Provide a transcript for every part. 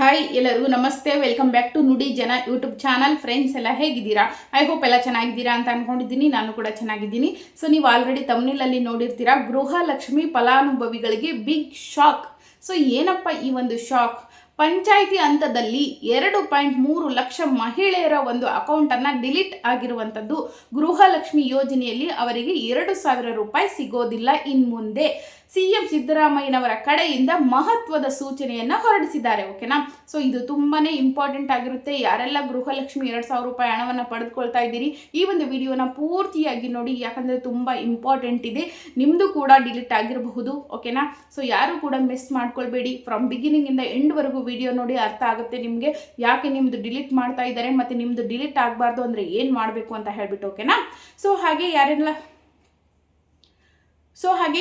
Hi ಎಲ್ಲರಿಗೂ ನಮಸ್ತೆ, welcome back to ನುಡಿ ಜನ ಯೂಟ್ಯೂಬ್ ಚಾನಲ್. ಫ್ರೆಂಡ್ಸ್ ಎಲ್ಲ ಹೇಗಿದ್ದೀರಾ? ಐ ಹೋಪ್ ಎಲ್ಲ ಚೆನ್ನಾಗಿದ್ದೀರಾ ಅಂತ ಅನ್ಕೊಂಡಿದ್ದೀನಿ. ನಾನು ಕೂಡ ಚೆನ್ನಾಗಿದ್ದೀನಿ. ಸೊ ನೀವು ಆಲ್ರೆಡಿ ತಮ್ನಿಲಲ್ಲಿ ನೋಡಿರ್ತೀರಾ, ಗೃಹಲಕ್ಷ್ಮಿ ಫಲಾನುಭವಿಗಳಿಗೆ ಬಿಗ್ ಶಾಕ್. ಸೊ ಏನಪ್ಪ ಈ ಒಂದು ಶಾಕ್? ಪಂಚಾಯಿತಿ ಹಂತದಲ್ಲಿ 2.3 ಲಕ್ಷ ಮಹಿಳೆಯರ ಒಂದು ಅಕೌಂಟನ್ನು ಡಿಲೀಟ್ ಆಗಿರುವಂಥದ್ದು. ಗೃಹಲಕ್ಷ್ಮಿ ಯೋಜನೆಯಲ್ಲಿ ಅವರಿಗೆ 2,000 ರೂಪಾಯಿ ಸಿಗೋದಿಲ್ಲ ಇನ್ಮುಂದೆ. ಸಿಎಂ ಸಿದ್ದರಾಮಯ್ಯನವರ ಕಡೆಯಿಂದ ಮಹತ್ವದ ಸೂಚನೆಯನ್ನು ಹೊರಡಿಸಿದ್ದಾರೆ. ಓಕೆನಾ? ಸೊ ಇದು ತುಂಬಾನೇ ಇಂಪಾರ್ಟೆಂಟ್ ಆಗಿರುತ್ತೆ. ಯಾರೆಲ್ಲ ಗೃಹಲಕ್ಷ್ಮಿ 2,000 ರೂಪಾಯಿ ಹಣವನ್ನು ಪಡೆದುಕೊಳ್ತಾ ಇದ್ದೀರಿ, ಈ ಒಂದು ವಿಡಿಯೋನ ಪೂರ್ತಿಯಾಗಿ ನೋಡಿ, ಯಾಕಂದರೆ ತುಂಬ ಇಂಪಾರ್ಟೆಂಟ್ ಇದೆ. ನಿಮ್ಮದು ಕೂಡ ಡಿಲೀಟ್ ಆಗಿರಬಹುದು. ಓಕೆನಾ? ಸೊ ಯಾರು ಕೂಡ ಮಿಸ್ ಮಾಡ್ಕೊಳ್ಬೇಡಿ. ಫ್ರಮ್ ಬಿಗಿನಿಂಗ್ ಇಂದ ಎಂಡ್ ವರೆಗೂ ವಿಡಿಯೋ ನೋಡಿ, ಅರ್ಥ ಆಗುತ್ತೆ ನಿಮಗೆ ಯಾಕೆ ನಿಮ್ಮದು ಡಿಲೀಟ್ ಮಾಡ್ತಾ ಇದ್ದಾರೆ ಮತ್ತು ನಿಮ್ಮದು ಡಿಲೀಟ್ ಆಗಬಾರ್ದು ಅಂದರೆ ಏನು ಮಾಡಬೇಕು ಅಂತ ಹೇಳ್ಬಿಟ್ಟು. ಓಕೆನಾ? ಸೊ ಹಾಗೆ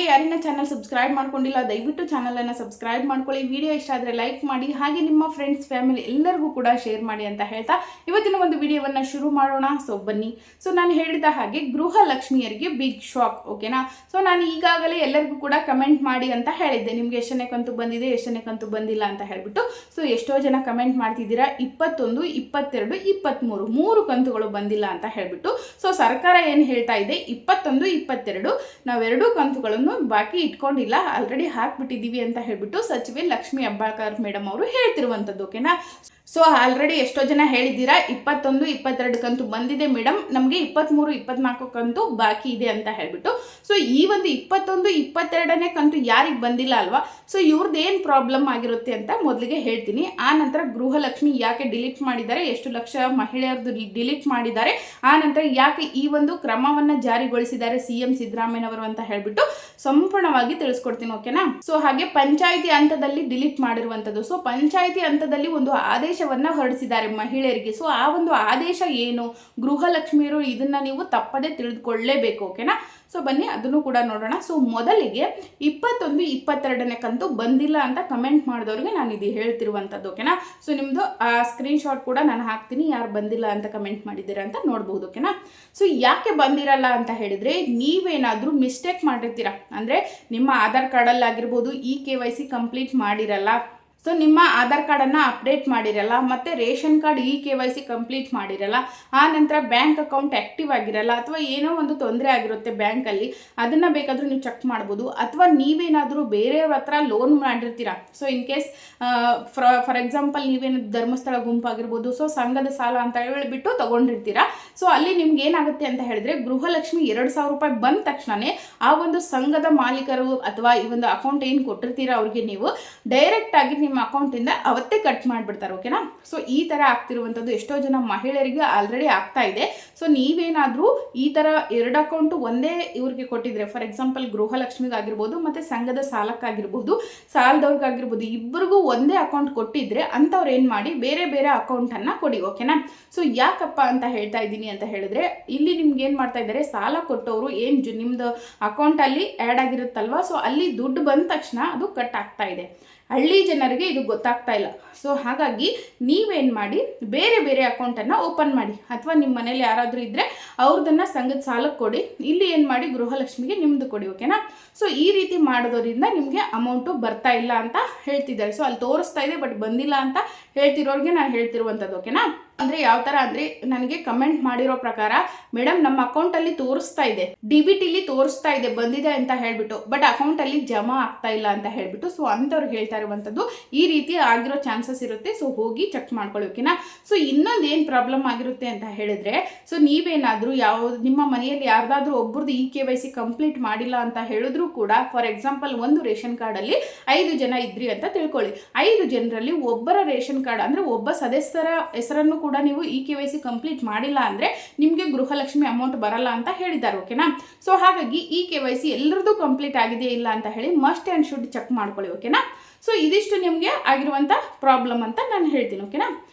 ಯಾರಿನ ಚಾನಲ್ ಸಬ್ಸ್ಕ್ರೈಬ್ ಮಾಡ್ಕೊಂಡಿಲ್ಲ, ದಯವಿಟ್ಟು ಚಾನಲನ್ನು ಸಬ್ಸ್ಕ್ರೈಬ್ ಮಾಡ್ಕೊಳ್ಳಿ. ವಿಡಿಯೋ ಇಷ್ಟ ಆದರೆ ಲೈಕ್ ಮಾಡಿ, ಹಾಗೆ ನಿಮ್ಮ ಫ್ರೆಂಡ್ಸ್ ಫ್ಯಾಮಿಲಿ ಎಲ್ಲರಿಗೂ ಕೂಡ ಶೇರ್ ಮಾಡಿ ಅಂತ ಹೇಳ್ತಾ ಇವತ್ತಿನ ಒಂದು ವಿಡಿಯೋವನ್ನು ಶುರು ಮಾಡೋಣ. ಸೊ ಬನ್ನಿ. ಸೊ ನಾನು ಹೇಳಿದ ಹಾಗೆ ಗೃಹಲಕ್ಷ್ಮಿಯರಿಗೆ ಬಿಗ್ ಶಾಕ್. ಓಕೆನಾ? ಸೊ ನಾನು ಈಗಾಗಲೇ ಎಲ್ಲರಿಗೂ ಕೂಡ ಕಮೆಂಟ್ ಮಾಡಿ ಅಂತ ಹೇಳಿದ್ದೆ, ನಿಮಗೆ ಎಷ್ಟನೇ ಕಂತು ಬಂದಿದೆ, ಎಷ್ಟನೇ ಕಂತು ಬಂದಿಲ್ಲ ಅಂತ ಹೇಳ್ಬಿಟ್ಟು. ಸೊ ಎಷ್ಟೋ ಜನ ಕಮೆಂಟ್ ಮಾಡ್ತಿದ್ದೀರಾ 21, 22, 23 3 ಕಂತುಗಳು ಬಂದಿಲ್ಲ ಅಂತ ಹೇಳ್ಬಿಟ್ಟು. ಸೊ ಸರ್ಕಾರ ಏನು ಹೇಳ್ತಾ ಇದೆ, 21, 22 ನಾವೆರಡೂ ಕಂತುಗಳನ್ನು ಬಾಕಿ ಇಟ್ಕೊಂಡಿಲ್ಲ, ಆಲ್ರೆಡಿ ಹಾಕ್ಬಿಟ್ಟಿದ್ದೀವಿ ಅಂತ ಹೇಳ್ಬಿಟ್ಟು ಸಚಿವೆ ಲಕ್ಷ್ಮೀ ಹೆಬ್ಬಾಳ್ಕರ್ ಮೇಡಮ್ ಅವರು ಹೇಳ್ತಿರುವಂಥದ್ದು. ಓಕೆನಾ? ಸೊ ಆಲ್ರೆಡಿ ಎಷ್ಟೋ ಜನ ಹೇಳಿದ್ದೀರಾ 21, 22 ಕಂತು ಬಂದಿದೆ ಮೇಡಮ್, ನಮಗೆ 23, 24 ಕಂತು ಬಾಕಿ ಇದೆ ಅಂತ ಹೇಳ್ಬಿಟ್ಟು. ಸೊ ಈ ಒಂದು 21, 22ನೇ ಕಂತು ಯಾರಿಗೆ ಬಂದಿಲ್ಲ ಅಲ್ವಾ, ಸೊ ಇವ್ರದ್ದು ಏನು ಪ್ರಾಬ್ಲಮ್ ಆಗಿರುತ್ತೆ ಅಂತ ಮೊದಲಿಗೆ ಹೇಳ್ತೀನಿ. ಆ ನಂತರ ಗೃಹಲಕ್ಷ್ಮಿ ಯಾಕೆ ಡಿಲೀಟ್ ಮಾಡಿದ್ದಾರೆ, ಎಷ್ಟು ಲಕ್ಷ ಮಹಿಳೆಯರದ್ದು ಡಿಲೀಟ್ ಮಾಡಿದ್ದಾರೆ, ಆ ನಂತರ ಯಾಕೆ ಈ ಒಂದು ಕ್ರಮವನ್ನು ಜಾರಿಗೊಳಿಸಿದ್ದಾರೆ ಸಿಎಂ ಸಿದ್ದರಾಮಯ್ಯನವರು ಅಂತ ಹೇಳ್ಬಿಟ್ಟು ಸಂಪೂರ್ಣವಾಗಿ ತಿಳಿಸ್ಕೊಡ್ತೀನಿ. ಓಕೆನಾ? ಸೊ ಹಾಗೆ ಪಂಚಾಯಿತಿ ಹಂತದಲ್ಲಿ ಡಿಲೀಟ್ ಮಾಡಿರುವಂಥದ್ದು. ಸೊ ಪಂಚಾಯಿತಿ ಹಂತದಲ್ಲಿ ಒಂದು ಆದೇಶವನ್ನ ಹೊರಡಿಸಿದ್ದಾರೆ ಮಹಿಳೆಯರಿಗೆ. ಸೊ ಆ ಒಂದು ಆದೇಶ ಏನು, ಗೃಹಲಕ್ಷ್ಮಿಯರು ಇದನ್ನ ನೀವು ತಪ್ಪದೆ ತಿಳಿದುಕೊಳ್ಳಲೇಬೇಕು. ಓಕೆನಾ? ಸೊ ಬನ್ನಿ ಅದನ್ನು ಕೂಡ ನೋಡೋಣ. ಸೊ ಮೊದಲಿಗೆ 21, 22ನೇ ಕಂತು ಬಂದಿಲ್ಲ ಅಂತ ಕಮೆಂಟ್ ಮಾಡಿದವ್ರಿಗೆ ನಾನು ಇದು ಹೇಳ್ತಿರುವಂಥದ್ದು. ಓಕೆನಾ? ಸೊ ನಿಮ್ಮದು ಆ ಸ್ಕ್ರೀನ್ ಶಾಟ್ ಕೂಡ ನಾನು ಹಾಕ್ತೀನಿ, ಯಾರು ಬಂದಿಲ್ಲ ಅಂತ ಕಮೆಂಟ್ ಮಾಡಿದ್ದೀರಾ ಅಂತ ನೋಡ್ಬೋದು. ಓಕೆನಾ? ಸೊ ಯಾಕೆ ಬಂದಿರಲ್ಲ ಅಂತ ಹೇಳಿದರೆ, ನೀವೇನಾದರೂ ಮಿಸ್ಟೇಕ್ ಮಾಡಿರ್ತೀರಾ, ಅಂದರೆ ನಿಮ್ಮ ಆಧಾರ್ ಕಾರ್ಡಲ್ಲಿ ಆಗಿರ್ಬೋದು KYC ಕಂಪ್ಲೀಟ್ ಮಾಡಿರಲ್ಲ, ಸೊ ನಿಮ್ಮ ಆಧಾರ್ ಕಾರ್ಡನ್ನು ಅಪ್ಡೇಟ್ ಮಾಡಿರಲ್ಲ, ಮತ್ತು ರೇಷನ್ ಕಾರ್ಡ್ KYC ಕಂಪ್ಲೀಟ್ ಮಾಡಿರಲ್ಲ, ಆ ನಂತರ ಬ್ಯಾಂಕ್ ಅಕೌಂಟ್ ಆ್ಯಕ್ಟಿವ್ ಆಗಿರಲ್ಲ, ಅಥವಾ ಏನೋ ಒಂದು ತೊಂದರೆ ಆಗಿರುತ್ತೆ ಬ್ಯಾಂಕಲ್ಲಿ, ಅದನ್ನು ಬೇಕಾದರೂ ನೀವು ಚೆಕ್ ಮಾಡ್ಬೋದು. ಅಥವಾ ನೀವೇನಾದರೂ ಬೇರೆಯವ್ರ ಹತ್ರ ಲೋನ್ ಮಾಡಿರ್ತೀರಾ. So in case for example ನೀವೇನು ಧರ್ಮಸ್ಥಳ ಗುಂಪಾಗಿರ್ಬೋದು, ಸೊ ಸಂಘದ ಸಾಲ ಅಂತ ಹೇಳಿಬಿಟ್ಟು ತೊಗೊಂಡಿರ್ತೀರಾ. ಸೊ ಅಲ್ಲಿ ನಿಮ್ಗೆ ಏನಾಗುತ್ತೆ ಅಂತ ಹೇಳಿದ್ರೆ, ಗೃಹಲಕ್ಷ್ಮಿ 2,000 ರೂಪಾಯಿ ಬಂದ ತಕ್ಷಣವೇ ಆ ಒಂದು ಸಂಘದ ಮಾಲೀಕರು ಅಥವಾ ಈ ಒಂದು ಅಕೌಂಟ್ ಏನು ಕೊಟ್ಟಿರ್ತೀರಾ ಅವ್ರಿಗೆ ನೀವು ಡೈರೆಕ್ಟ್ ಆಗಿ ನಿಮ್ಮ ಅಕೌಂಟಿಂದ ಅವತ್ತೇ ಕಟ್ ಮಾಡಿಬಿಡ್ತಾರೆ. ಓಕೆನಾ? ಸೊ ಈ ಥರ ಆಗ್ತಿರುವಂಥದ್ದು ಎಷ್ಟೋ ಜನ ಮಹಿಳೆಯರಿಗೆ ಆಲ್ರೆಡಿ ಆಗ್ತಾ ಇದೆ. ಸೊ ನೀವೇನಾದರೂ ಈ ಥರ 2 ಅಕೌಂಟು ಒಂದೇ ಇವ್ರಿಗೆ ಕೊಟ್ಟಿದ್ರೆ, ಫಾರ್ ಎಕ್ಸಾಂಪಲ್ ಗೃಹಲಕ್ಷ್ಮಿಗಾಗಿರ್ಬೋದು ಮತ್ತು ಸಂಘದ ಸಾಲಕ್ಕಾಗಿರ್ಬೋದು, ಸಾಲದವ್ರಿಗಾಗಿರ್ಬೋದು, ಇಬ್ಬರಿಗೂ ಒಂದೇ ಅಕೌಂಟ್ ಕೊಟ್ಟಿದ್ರೆ ಅಂಥವ್ರು ಏನು ಮಾಡಿ ಬೇರೆ ಬೇರೆ ಅಕೌಂಟನ್ನು ಕೊಡಿ. ಓಕೆನಾ? ಸೊ ಯಾಕಪ್ಪ ಅಂತ ಹೇಳ್ತಾ ಇದ್ದೀನಿ ಅಂತ ಹೇಳಿದ್ರೆ, ಇಲ್ಲಿ ನಿಮ್ಗೆ ಏನು ಮಾಡ್ತಾ ಇದ್ದಾರೆ, ಸಾಲ ಕೊಟ್ಟವರು ಏನು ನಿಮ್ಮದು ಅಕೌಂಟಲ್ಲಿ ಆ್ಯಡ್ ಆಗಿರುತ್ತಲ್ವ, ಸೊ ಅಲ್ಲಿ ದುಡ್ಡು ಬಂದ ತಕ್ಷಣ ಅದು ಕಟ್ ಆಗ್ತಾ ಇದೆ. ಹಳ್ಳಿ ಜನರಿಗೆ ಇದು ಗೊತ್ತಾಗ್ತಾ ಇಲ್ಲ. ಸೊ ಹಾಗಾಗಿ ನೀವೇನು ಮಾಡಿ, ಬೇರೆ ಬೇರೆ ಅಕೌಂಟನ್ನು ಓಪನ್ ಮಾಡಿ, ಅಥವಾ ನಿಮ್ಮ ಮನೇಲಿ ಯಾರಾದರೂ ಇದ್ದರೆ ಅವ್ರದನ್ನು ಸಂಘದ ಸಾಲಕ್ಕೆ ಕೊಡಿ, ಇಲ್ಲಿ ಏನು ಮಾಡಿ ಗೃಹಲಕ್ಷ್ಮಿಗೆ ನಿಮ್ಮದು ಕೊಡಿ. ಓಕೆನಾ? ಸೊ ಈ ರೀತಿ ಮಾಡೋದ್ರಿಂದ ನಿಮಗೆ ಅಮೌಂಟು ಬರ್ತಾ ಇಲ್ಲ ಅಂತ ಹೇಳ್ತಿದ್ದಾರೆ. ಸೊ ಅಲ್ಲಿ ತೋರಿಸ್ತಾ ಇದೆ ಬಟ್ ಬಂದಿಲ್ಲ ಅಂತ ಹೇಳ್ತಿರೋರಿಗೆ ನಾನು ಹೇಳ್ತಿರುವಂಥದ್ದು. ಓಕೆನಾ? ಅಂದರೆ ಯಾವ ಥರ ಅಂದರೆ, ನನಗೆ ಕಮೆಂಟ್ ಮಾಡಿರೋ ಪ್ರಕಾರ, ಮೇಡಮ್ ನಮ್ಮ ಅಕೌಂಟಲ್ಲಿ ತೋರಿಸ್ತಾ ಇದೆ, DBTಲಿ ತೋರಿಸ್ತಾ ಇದೆ ಬಂದಿದೆ ಅಂತ ಹೇಳ್ಬಿಟ್ಟು, ಬಟ್ ಅಕೌಂಟಲ್ಲಿ ಜಮಾ ಆಗ್ತಾ ಇಲ್ಲ ಅಂತ ಹೇಳ್ಬಿಟ್ಟು. ಸೊ ಅಂಥವ್ರಿಗೆ ಹೇಳ್ತಾ ಇರುವಂಥದ್ದು ಈ ರೀತಿ ಆಗಿರೋ ಚಾನ್ಸಸ್ ಇರುತ್ತೆ. ಸೊ ಹೋಗಿ ಚೆಕ್ ಮಾಡ್ಕೊಳ್ಳಿ. ಓಕೆನಾ? ಸೊ ಇನ್ನೊಂದು ಏನು ಪ್ರಾಬ್ಲಮ್ ಆಗಿರುತ್ತೆ ಅಂತ ಹೇಳಿದ್ರೆ, ಸೊ ನೀವೇನಾದರೂ ನಿಮ್ಮ ಮನೆಯಲ್ಲಿ ಯಾರ್ದಾದ್ರೂ ಒಬ್ಬರದ್ದು KYC ಕಂಪ್ಲೀಟ್ ಮಾಡಿಲ್ಲ ಅಂತ ಹೇಳಿದ್ರು ಕೂಡ, ಫಾರ್ ಎಕ್ಸಾಂಪಲ್ ಒಂದು ರೇಷನ್ ಕಾರ್ಡಲ್ಲಿ 5 ಜನ ಇದ್ರಿ ಅಂತ ತಿಳ್ಕೊಳ್ಳಿ, 5 ಜನರಲ್ಲಿ ಒಬ್ಬರ ರೇಷನ್ ಕಾರ್ಡ್ ಅಂದರೆ ಒಬ್ಬ ಸದಸ್ಯರ ಹೆಸರನ್ನು ಕೂಡ ನೀವು KYC ಕಂಪ್ಲೀಟ್ ಮಾಡಿಲ್ಲ ಅಂದರೆ ನಿಮಗೆ ಗೃಹಲಕ್ಷ್ಮಿ ಅಮೌಂಟ್ ಬರಲ್ಲ ಅಂತ ಹೇಳಿದ್ದಾರೆ. ಓಕೆನಾ? ಸೊ ಹಾಗಾಗಿ KYC ಎಲ್ಲರದ್ದು ಕಂಪ್ಲೀಟ್ ಆಗಿದೆಯಾ ಇಲ್ಲ ಅಂತ ಹೇಳಿ ಮಸ್ಟ್ ಆ್ಯಂಡ್ ಶುಡ್ ಚೆಕ್ ಮಾಡ್ಕೊಳ್ಳಿ. ಓಕೆನಾ? ಸೊ ಇದಿಷ್ಟು ನಿಮಗೆ ಆಗಿರುವಂಥ ಪ್ರಾಬ್ಲಮ್ ಅಂತ ನಾನು ಹೇಳ್ತೀನಿ. ಓಕೆನಾ?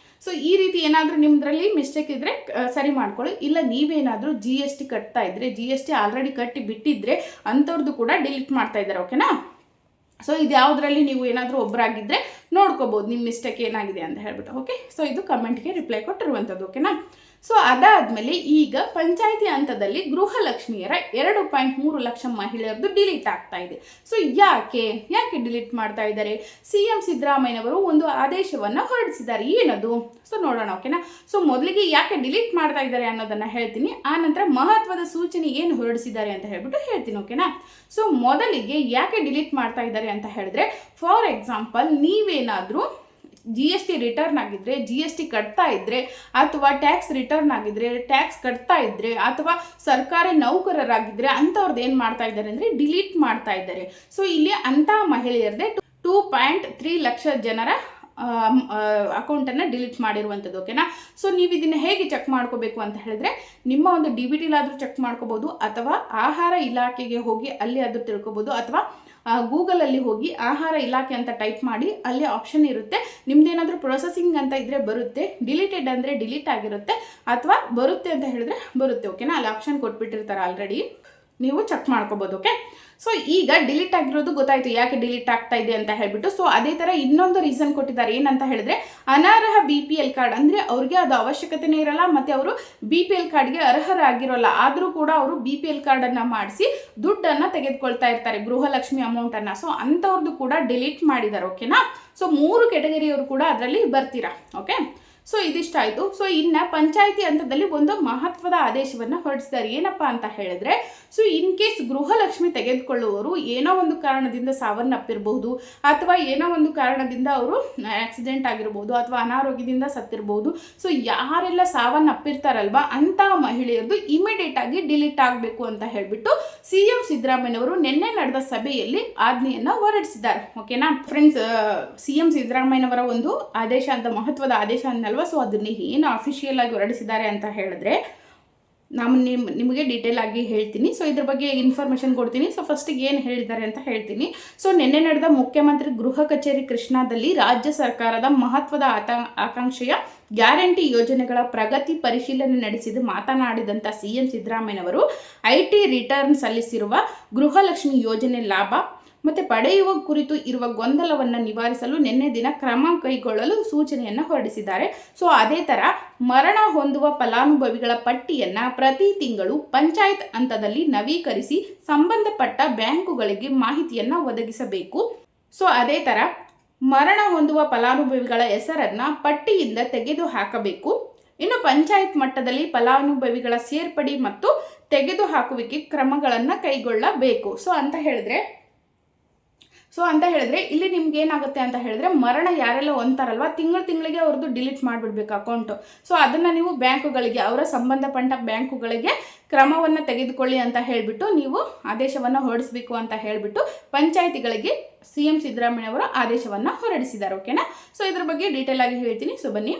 ಸೊ ಈ ರೀತಿ ಏನಾದರೂ ನಿಮ್ಮದ್ರಲ್ಲಿ ಮಿಸ್ಟೇಕ್ ಇದ್ದರೆ ಸರಿ ಮಾಡ್ಕೊಳ್ಳಿ. ಇಲ್ಲ ನೀವೇನಾದರೂ GST ಕಟ್ತಾ ಇದ್ದರೆ, GST ಆಲ್ರೆಡಿ ಕಟ್ಟಿ ಬಿಟ್ಟಿದ್ರೆ ಅಂಥವ್ರದ್ದು ಕೂಡ ಡಿಲೀಟ್ ಮಾಡ್ತಾ ಇದ್ದಾರೆ. ಓಕೆನಾ? ಸೊ ಇದು ಯಾವುದರಲ್ಲಿ ನೀವು ಏನಾದರೂ ಒಬ್ಬರಾಗಿದ್ದರೆ ನೋಡ್ಕೋಬೋದು ನಿಮ್ಮ ಮಿಸ್ಟೇಕ್ ಏನಾಗಿದೆ ಅಂತ ಹೇಳ್ಬಿಟ್ಟು. ಓಕೆ, ಸೊ ಇದು ಕಮೆಂಟ್ಗೆ ರಿಪ್ಲೈ ಕೊಟ್ಟಿರುವಂಥದ್ದು. ಓಕೆನಾ. ಸೊ ಅದಾದಮೇಲೆ ಈಗ ಪಂಚಾಯಿತಿ ಹಂತದಲ್ಲಿ ಗೃಹಲಕ್ಷ್ಮಿಯರ 2.3 ಲಕ್ಷ ಮಹಿಳೆಯರದು ಡಿಲೀಟ್ ಆಗ್ತಾ ಇದೆ. ಸೊ ಯಾಕೆ ಡಿಲೀಟ್ ಮಾಡ್ತಾ ಇದ್ದಾರೆ? CM ಸಿದ್ದರಾಮಯ್ಯನವರು ಒಂದು ಆದೇಶವನ್ನು ಹೊರಡಿಸಿದ್ದಾರೆ. ಏನದು? ಸೊ ನೋಡೋಣ. ಓಕೆನಾ. ಸೊ ಮೊದಲಿಗೆ ಯಾಕೆ ಡಿಲೀಟ್ ಮಾಡ್ತಾ ಇದ್ದಾರೆ ಅನ್ನೋದನ್ನ ಹೇಳ್ತೀನಿ, ಆ ನಂತರ ಮಹತ್ವದ ಸೂಚನೆ ಏನು ಹೊರಡಿಸಿದ್ದಾರೆ ಅಂತ ಹೇಳ್ಬಿಟ್ಟು ಹೇಳ್ತೀನಿ. ಓಕೆನಾ. ಸೊ ಮೊದಲಿಗೆ ಯಾಕೆ ಡಿಲೀಟ್ ಮಾಡ್ತಾ ಇದ್ದಾರೆ ಅಂತ ಹೇಳಿದ್ರೆ, ಫಾರ್ ಎಕ್ಸಾಂಪಲ್ ನೀವೇನಾದರೂ GST ರಿಟರ್ನ್ ಆಗಿದ್ರೆ, GST ಕಟ್ತಾ ಇದ್ರೆ, ಅಥವಾ ಟ್ಯಾಕ್ಸ್ ರಿಟರ್ನ್ ಆಗಿದ್ರೆ, ಟ್ಯಾಕ್ಸ್ ಕಟ್ತಾ ಇದ್ರೆ, ಅಥವಾ ಸರ್ಕಾರಿ ನೌಕರರಾಗಿದ್ರೆ ಅಂಥವ್ರದ್ದು ಏನು ಮಾಡ್ತಾ ಇದ್ದಾರೆ ಅಂದರೆ ಡಿಲೀಟ್ ಮಾಡ್ತಾ ಇದ್ದಾರೆ. ಸೊ ಇಲ್ಲಿ ಅಂಥ ಮಹಿಳೆಯರದೇ 2.3 ಲಕ್ಷ ಜನರ ಅಕೌಂಟನ್ನು ಡಿಲೀಟ್ ಮಾಡಿರುವಂಥದ್ದು. ಓಕೆನಾ. ಸೊ ನೀವು ಇದನ್ನು ಹೇಗೆ ಚೆಕ್ ಮಾಡ್ಕೋಬೇಕು ಅಂತ ಹೇಳಿದ್ರೆ, ನಿಮ್ಮ ಒಂದು DBTಲಾದರೂ ಚೆಕ್ ಮಾಡ್ಕೋಬೋದು, ಅಥವಾ ಆಹಾರ ಇಲಾಖೆಗೆ ಹೋಗಿ ಅಲ್ಲಿ ಅದು ತಿಳ್ಕೊಬೋದು, ಅಥವಾ ಗೂಗಲಲ್ಲಿ ಹೋಗಿ ಆಹಾರ ಇಲಾಖೆ ಅಂತ ಟೈಪ್ ಮಾಡಿ ಅಲ್ಲಿ ಆಪ್ಷನ್ ಇರುತ್ತೆ. ನಿಮ್ದೇನಾದರೂ ಪ್ರೊಸೆಸಿಂಗ್ ಅಂತ ಇದ್ದರೆ ಬರುತ್ತೆ, ಡಿಲೀಟೆಡ್ ಅಂದರೆ ಡಿಲೀಟ್ ಆಗಿರುತ್ತೆ, ಅಥವಾ ಬರುತ್ತೆ ಅಂತ ಹೇಳಿದ್ರೆ ಬರುತ್ತೆ. ಓಕೆನಾ. ಅಲ್ಲಿ ಆಪ್ಷನ್ ಕೊಟ್ಬಿಟ್ಟಿರ್ತಾರೆ ಆಲ್ರೆಡಿ, ನೀವು ಚೆಕ್ ಮಾಡ್ಕೋಬೋದು. ಓಕೆ. ಸೊ ಈಗ ಡಿಲೀಟ್ ಆಗಿರೋದು ಗೊತ್ತಾಯಿತು ಯಾಕೆ ಡಿಲೀಟ್ ಆಗ್ತಾ ಇದೆ ಅಂತ ಹೇಳ್ಬಿಟ್ಟು. ಸೊ ಅದೇ ಥರ ಇನ್ನೊಂದು ರೀಸನ್ ಕೊಟ್ಟಿದ್ದಾರೆ. ಏನಂತ ಹೇಳಿದ್ರೆ, ಅನರ್ಹ BPL ಕಾರ್ಡ್ ಅಂದರೆ ಅವ್ರಿಗೆ ಅದು ಅವಶ್ಯಕತೆನೇ ಇರಲ್ಲ, ಮತ್ತು ಅವರು BPL ಕಾರ್ಡ್ಗೆ ಅರ್ಹರಾಗಿರೋಲ್ಲ, ಆದರೂ ಕೂಡ ಅವರು BPL ಕಾರ್ಡನ್ನು ಮಾಡಿಸಿ ದುಡ್ಡನ್ನು ತೆಗೆದುಕೊಳ್ತಾ ಇರ್ತಾರೆ, ಗೃಹಲಕ್ಷ್ಮಿ ಅಮೌಂಟನ್ನು. ಸೊ ಅಂಥವ್ರದ್ದು ಕೂಡ ಡಿಲೀಟ್ ಮಾಡಿದ್ದಾರೆ. ಓಕೆನಾ. ಸೊ 3 ಕೆಟಗರಿಯವರು ಕೂಡ ಅದರಲ್ಲಿ ಬರ್ತೀರಾ. ಓಕೆ. ಸೊ ಇದಿಷ್ಟಾಯಿತು. ಸೊ ಇನ್ನು ಪಂಚಾಯಿತಿ ಹಂತದಲ್ಲಿ ಒಂದು ಮಹತ್ವದ ಆದೇಶವನ್ನು ಹೊರಡಿಸಿದ್ದಾರೆ. ಏನಪ್ಪ ಅಂತ ಹೇಳಿದ್ರೆ, ಸೊ ಇನ್ ಕೇಸ್ ಗೃಹಲಕ್ಷ್ಮಿ ತೆಗೆದುಕೊಳ್ಳುವವರು ಏನೋ ಒಂದು ಕಾರಣದಿಂದ ಸಾವನ್ನಪ್ಪಿರಬಹುದು, ಅಥವಾ ಏನೋ ಒಂದು ಕಾರಣದಿಂದ ಅವರು ಆಕ್ಸಿಡೆಂಟ್ ಆಗಿರ್ಬೋದು, ಅಥವಾ ಅನಾರೋಗ್ಯದಿಂದ ಸತ್ತಿರಬಹುದು. ಸೊ ಯಾರೆಲ್ಲ ಸಾವನ್ನಪ್ಪಿರ್ತಾರಲ್ವಾ ಅಂಥ ಮಹಿಳೆಯರದು ಇಮಿಡಿಯೇಟ್ ಆಗಿ ಡಿಲೀಟ್ ಆಗಬೇಕು ಅಂತ ಹೇಳಿಬಿಟ್ಟು CM ಸಿದ್ದರಾಮಯ್ಯನವರು ನಿನ್ನೆ ನಡೆದ ಸಭೆಯಲ್ಲಿ ಆಜ್ಞೆಯನ್ನು ಹೊರಡಿಸಿದ್ದಾರೆ. ಓಕೆನಾ ಫ್ರೆಂಡ್ಸ್. CM ಸಿದ್ದರಾಮಯ್ಯನವರ ಒಂದು ಆದೇಶ ಅಂತ, ಮಹತ್ವದ ಆದೇಶ ಅನ್ನಲ್ವ. ಸೊ ಅದನ್ನ ಏನು ಅಫಿಷಿಯಲ್ ಆಗಿ ಹೊರಡಿಸಿದ್ದಾರೆ ಅಂತ ಹೇಳಿದ್ರೆ, ನಾನು ನಿಮಗೆ ಡೀಟೇಲ್ ಆಗಿ ಹೇಳ್ತೀನಿ. ಸೊ ಇದ್ರ ಬಗ್ಗೆ ಇನ್ಫಾರ್ಮೇಷನ್ ಕೊಡ್ತೀನಿ. ಸೊ ಫಸ್ಟಿಗೆ ಏನು ಹೇಳಿದ್ದಾರೆ ಅಂತ ಹೇಳ್ತೀನಿ. ಸೊ ನಿನ್ನೆ ನಡೆದ ಮುಖ್ಯಮಂತ್ರಿ ಗೃಹ ಕಚೇರಿ ಕೃಷ್ಣಾದಲ್ಲಿ ರಾಜ್ಯ ಸರ್ಕಾರದ ಮಹತ್ವದ ಆಕಾಂಕ್ಷೆಯ ಗ್ಯಾರಂಟಿ ಯೋಜನೆಗಳ ಪ್ರಗತಿ ಪರಿಶೀಲನೆ ನಡೆಸಿದ ಮಾತನಾಡಿದಂಥ CM ಸಿದ್ದರಾಮಯ್ಯನವರು IT ರಿಟರ್ನ್ ಸಲ್ಲಿಸಿರುವ ಗೃಹಲಕ್ಷ್ಮಿ ಯೋಜನೆ ಲಾಭ ಮತ್ತು ಪಡೆಯುವ ಕುರಿತು ಇರುವ ಗೊಂದಲವನ್ನು ನಿವಾರಿಸಲು ನಿನ್ನೆ ದಿನ ಕ್ರಮ ಕೈಗೊಳ್ಳಲು ಸೂಚನೆಯನ್ನು ಹೊರಡಿಸಿದ್ದಾರೆ. ಸೊ ಅದೇ ಥರ ಮರಣ ಹೊಂದುವ ಫಲಾನುಭವಿಗಳ ಪಟ್ಟಿಯನ್ನು ಪ್ರತಿ ತಿಂಗಳು ಪಂಚಾಯತ್ ಹಂತದಲ್ಲಿ ನವೀಕರಿಸಿ ಸಂಬಂಧಪಟ್ಟ ಬ್ಯಾಂಕುಗಳಿಗೆ ಮಾಹಿತಿಯನ್ನು ಒದಗಿಸಬೇಕು. ಸೊ ಅದೇ ಥರ ಮರಣ ಹೊಂದುವ ಫಲಾನುಭವಿಗಳ ಹೆಸರನ್ನು ಪಟ್ಟಿಯಿಂದ ತೆಗೆದು ಹಾಕಬೇಕು. ಇನ್ನು ಪಂಚಾಯತ್ ಮಟ್ಟದಲ್ಲಿ ಫಲಾನುಭವಿಗಳ ಸೇರ್ಪಡೆ ಮತ್ತು ತೆಗೆದುಹಾಕುವಿಕೆ ಕ್ರಮಗಳನ್ನು ಕೈಗೊಳ್ಳಬೇಕು. ಸೊ ಅಂತ ಹೇಳಿದ್ರೆ ಇಲ್ಲಿ ನಿಮ್ಗೆ ಏನಾಗುತ್ತೆ ಅಂತ ಹೇಳಿದ್ರೆ, ಮರಣ ಯಾರೆಲ್ಲ ಹೊಂತಾರಲ್ವ ತಿಂಗಳಿಗೆ ಅವ್ರದ್ದು ಡಿಲೀಟ್ ಮಾಡಿಬಿಡ್ಬೇಕು ಅಕೌಂಟು. ಸೊ ಅದನ್ನು ನೀವು ಬ್ಯಾಂಕುಗಳಿಗೆ, ಅವರ ಸಂಬಂಧಪಟ್ಟ ಬ್ಯಾಂಕುಗಳಿಗೆ ಕ್ರಮವನ್ನು ತೆಗೆದುಕೊಳ್ಳಿ ಅಂತ ಹೇಳಿಬಿಟ್ಟು ನೀವು ಆದೇಶವನ್ನು ಹೊರಡಿಸಬೇಕು ಅಂತ ಹೇಳಿಬಿಟ್ಟು ಪಂಚಾಯಿತಿಗಳಿಗೆ CM ಸಿದ್ದರಾಮಯ್ಯವರು ಆದೇಶವನ್ನು ಹೊರಡಿಸಿದ್ದಾರೆ. ಓಕೆನಾ. ಸೊ ಇದ್ರ ಬಗ್ಗೆ ಡೀಟೇಲ್ ಆಗಿ ಹೇಳ್ತೀನಿ. ಸೊ ಬನ್ನಿ.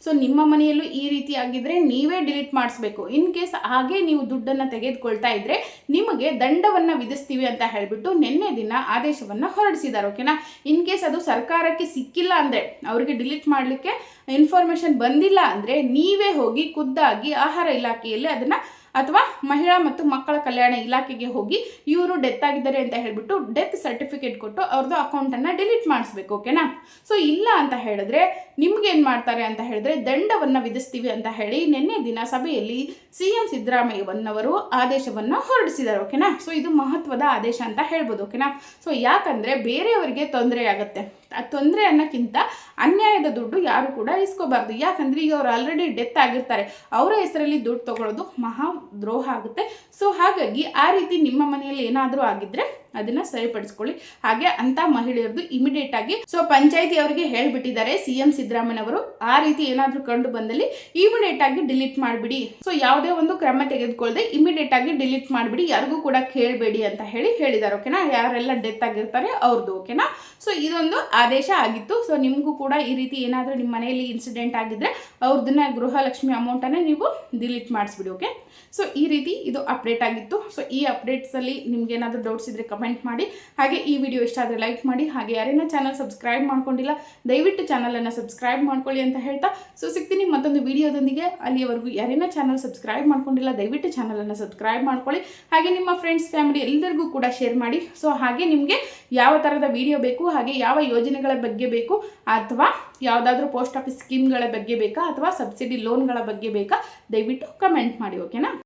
ಸೊ ನಿಮ್ಮ ಮನೆಯಲ್ಲೂ ಈ ರೀತಿ ಆಗಿದ್ರೆ ನೀವೇ ಡಿಲೀಟ್ ಮಾಡಿಸ್ಬೇಕು. ಇನ್ ಕೇಸ್ ಹಾಗೆ ನೀವು ದುಡ್ಡನ್ನು ತೆಗೆದುಕೊಳ್ತಾ ಇದ್ರೆ ನಿಮಗೆ ದಂಡವನ್ನು ವಿಧಿಸ್ತೀವಿ ಅಂತ ಹೇಳಿಬಿಟ್ಟು ನಿನ್ನೆ ದಿನ ಆದೇಶವನ್ನು ಹೊರಡಿಸಿದ್ದಾರೆ. ಓಕೆನಾ. ಇನ್ ಕೇಸ್ ಅದು ಸರ್ಕಾರಕ್ಕೆ ಸಿಕ್ಕಿಲ್ಲ ಅಂದರೆ, ಅವರಿಗೆ ಡಿಲೀಟ್ ಮಾಡಲಿಕ್ಕೆ ಇನ್ಫಾರ್ಮೇಷನ್ ಬಂದಿಲ್ಲ ಅಂದರೆ, ನೀವೇ ಹೋಗಿ ಖುದ್ದಾಗಿ ಆಹಾರ ಇಲಾಖೆಯಲ್ಲಿ ಅದನ್ನು, ಅಥವಾ ಮಹಿಳಾ ಮತ್ತು ಮಕ್ಕಳ ಕಲ್ಯಾಣ ಇಲಾಖೆಗೆ ಹೋಗಿ ಇವರು ಡೆತ್ ಆಗಿದ್ದಾರೆ ಅಂತ ಹೇಳಿಬಿಟ್ಟು ಡೆತ್ ಸರ್ಟಿಫಿಕೇಟ್ ಕೊಟ್ಟು ಅವ್ರದ್ದು ಅಕೌಂಟನ್ನು ಡಿಲೀಟ್ ಮಾಡಿಸ್ಬೇಕು. ಓಕೆನಾ. ಸೊ ಇಲ್ಲ ಅಂತ ಹೇಳಿದ್ರೆ ನಿಮ್ಗೆ ಏನು ಮಾಡ್ತಾರೆ ಅಂತ ಹೇಳಿದ್ರೆ ದಂಡವನ್ನು ವಿಧಿಸ್ತೀವಿ ಅಂತ ಹೇಳಿ ನಿನ್ನೆ ದಿನ ಸಭೆಯಲ್ಲಿ CM ಸಿದ್ದರಾಮಯ್ಯನವರು ಆದೇಶವನ್ನು ಹೊರಡಿಸಿದ್ದಾರೆ. ಓಕೆನಾ. ಸೊ ಇದು ಮಹತ್ವದ ಆದೇಶ ಅಂತ ಹೇಳ್ಬೋದು. ಓಕೆನಾ. ಸೊ ಯಾಕಂದರೆ ಬೇರೆಯವರಿಗೆ ತೊಂದರೆ ಆಗುತ್ತೆ. ಆ ತೊಂದರೆ ಅನ್ನೋಕ್ಕಿಂತ ಅನ್ಯಾಯದ ದುಡ್ಡು ಯಾರು ಕೂಡ ಇಸ್ಕೋಬಾರ್ದು. ಯಾಕಂದರೆ ಈಗ ಅವ್ರು ಆಲ್ರೆಡಿ ಡೆತ್ ಆಗಿರ್ತಾರೆ, ಅವರ ಹೆಸರಲ್ಲಿ ದುಡ್ಡು ತಗೊಳ್ಳೋದು ಮಹಾ ದ್ರೋಹ ಆಗುತ್ತೆ. ಸೊ ಹಾಗಾಗಿ ಆ ರೀತಿ ನಿಮ್ಮ ಮನೆಯಲ್ಲಿ ಏನಾದರೂ ಆಗಿದ್ರೆ ಅದನ್ನು ಸರಿಪಡಿಸ್ಕೊಳ್ಳಿ. ಹಾಗೆ ಅಂಥ ಮಹಿಳೆಯರದು ಇಮಿಡಿಯೇಟ್ ಆಗಿ ಪಂಚಾಯಿತಿ ಅವರಿಗೆ ಹೇಳಿಬಿಟ್ಟಿದ್ದಾರೆ CM ಸಿದ್ದರಾಮಯ್ಯನವರು, ಆ ರೀತಿ ಏನಾದರೂ ಕಂಡು ಬಂದಲ್ಲಿ ಇಮಿಡಿಯೇಟ್ ಆಗಿ ಡಿಲೀಟ್ ಮಾಡಿಬಿಡಿ. ಸೊ ಯಾವುದೇ ಒಂದು ಕ್ರಮ ತೆಗೆದುಕೊಳ್ಳದೆ ಇಮಿಡಿಯೇಟ್ ಆಗಿ ಡಿಲೀಟ್ ಮಾಡಿಬಿಡಿ, ಯಾರಿಗೂ ಕೂಡ ಕೇಳಬೇಡಿ ಅಂತ ಹೇಳಿದ್ದಾರೆ. ಓಕೆನಾ. ಯಾರೆಲ್ಲ ಡೆತ್ ಆಗಿರ್ತಾರೆ ಅವ್ರದ್ದು. ಓಕೆನಾ. ಸೊ ಇದೊಂದು ಆದೇಶ ಆಗಿತ್ತು. ಸೊ ನಿಮಗೂ ಕೂಡ ಈ ರೀತಿ ಏನಾದರೂ ನಿಮ್ಮ ಮನೆಯಲ್ಲಿ ಇನ್ಸಿಡೆಂಟ್ ಆಗಿದ್ರೆ ಅವ್ರದನ್ನ ಗೃಹಲಕ್ಷ್ಮಿ ಅಮೌಂಟನ್ನು ನೀವು ಡಿಲೀಟ್ ಮಾಡಿಸ್ಬಿಡಿ. ಓಕೆ. ಸೊ ಈ ರೀತಿ ಇದು ಅಪ್ಡೇಟ್ ಆಗಿತ್ತು. ಸೊ ಈ ಅಪ್ಡೇಟ್ಸಲ್ಲಿ ನಿಮ್ಗೆ ಏನಾದರೂ ಡೌಟ್ಸ್ ಇದ್ದರೆ ಕಮೆಂಟ್ ಮಾಡಿ. ಹಾಗೆ ಈ ವಿಡಿಯೋ ಇಷ್ಟ ಆದರೆ ಲೈಕ್ ಮಾಡಿ. ಹಾಗೆ ಯಾರೇನೋ ಚಾನಲ್ ಸಬ್ಸ್ಕ್ರೈಬ್ ಮಾಡ್ಕೊಂಡಿಲ್ಲ ದಯವಿಟ್ಟು ಚಾನಲನ್ನು ಸಬ್ಸ್ಕ್ರೈಬ್ ಮಾಡ್ಕೊಳ್ಳಿ ಅಂತ ಹೇಳ್ತಾ ಸೊ ಸಿಗ್ತೀನಿ ಮತ್ತೊಂದು ವಿಡಿಯೋದೊಂದಿಗೆ. ಅಲ್ಲಿಯವರೆಗೂ ಯಾರೇನೋ ಚಾನಲ್ ಸಬ್ಸ್ಕ್ರೈಬ್ ಮಾಡ್ಕೊಂಡಿಲ್ಲ ದಯವಿಟ್ಟು ಚಾನಲನ್ನು ಸಬ್ಸ್ಕ್ರೈಬ್ ಮಾಡ್ಕೊಳ್ಳಿ. ಹಾಗೆ ನಿಮ್ಮ ಫ್ರೆಂಡ್ಸ್ ಫ್ಯಾಮಿಲಿ ಎಲ್ಲರಿಗೂ ಕೂಡ ಶೇರ್ ಮಾಡಿ. ಸೊ ಹಾಗೆ ನಿಮಗೆ ಯಾವ ಥರದ ವಿಡಿಯೋ ಬೇಕು, ಹಾಗೆ ಯಾವ ಯೋಜನೆ ಯೋಜನೆಗಳ ಬಗ್ಗೆ ಬೇಕು ಅಥವಾ ಯಾವುದಾದ್ರೂ ಪೋಸ್ಟ್ ಆಫೀಸ್ ಸ್ಕೀಮ್ಗಳ ಬಗ್ಗೆ ಬೇಕಾ ಅಥವಾ ಸಬ್ಸಿಡಿ ಲೋನ್ಗಳ ಬಗ್ಗೆ ಬೇಕಾ ದಯವಿಟ್ಟು ಕಮೆಂಟ್ ಮಾಡಿ, ಓಕೆನಾ.